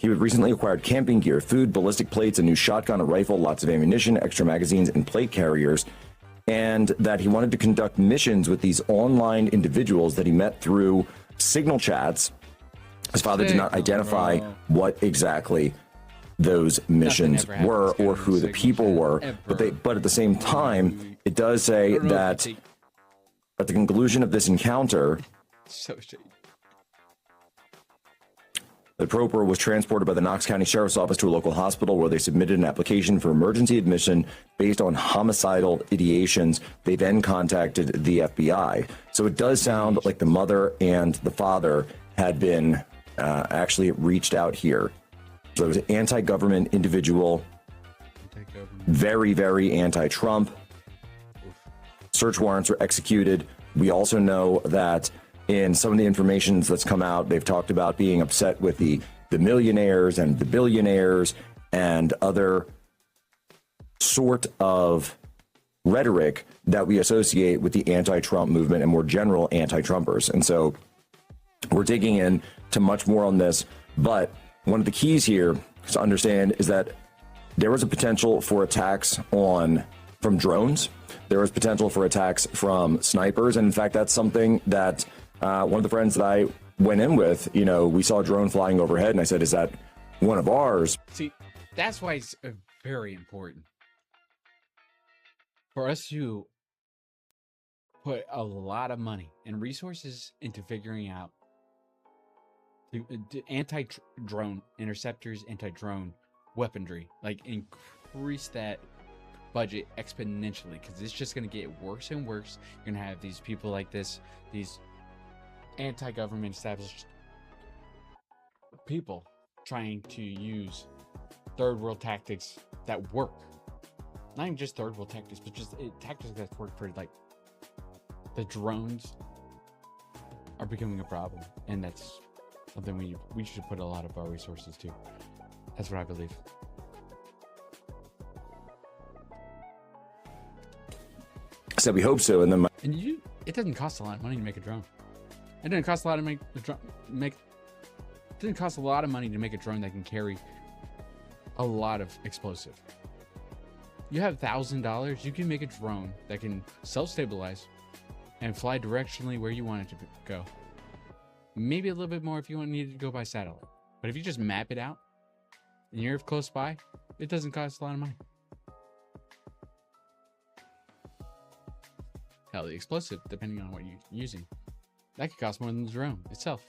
He had recently acquired camping gear, food, ballistic plates, a new shotgun, a rifle, lots of ammunition, extra magazines, and plate carriers, and that he wanted to conduct missions with these online individuals that he met through signal chats. His father did not identify what exactly those missions were or who the people were, but at the same time, it does say that at the conclusion of this encounter, the Proper was transported by the Knox County Sheriff's Office to a local hospital where they submitted an application for emergency admission based on homicidal ideations. They then contacted the FBI. So it does sound like the mother and the father had been actually reached out here. So it was an anti-government individual, very, very anti-Trump. Search warrants were executed. We also know that in some of the information that's come out, they've talked about being upset with the millionaires and the billionaires and other sort of rhetoric that we associate with the anti-Trump movement and more general anti-Trumpers. And so we're digging in to much more on this. But one of the keys here to understand is that there was a potential for attacks from drones. There was potential for attacks from snipers. And in fact, that's something that one of the friends that I went in with, we saw a drone flying overhead, and I said, is that one of ours? See, that's why it's very important for us to put a lot of money and resources into figuring out the anti-drone interceptors, anti-drone weaponry, like increase that budget exponentially, because it's just going to get worse and worse. You're going to have these people like this, these anti-government established people trying to use third world tactics that work. Not even just third world tactics, but just tactics that work for, like, the drones are becoming a problem, and that's something we should put a lot of our resources to. That's what I believe. So we hope so, and then it doesn't cost a lot of money to make a drone. It doesn't cost a lot to make it doesn't cost a lot of money to make a drone that can carry a lot of explosive. You have $1,000, you can make a drone that can self-stabilize and fly directionally where you want it to go. Maybe a little bit more if you need it to go by satellite. But if you just map it out and you're close by, it doesn't cost a lot of money. Hell, the explosive, depending on what you're using, that could cost more than the drone itself.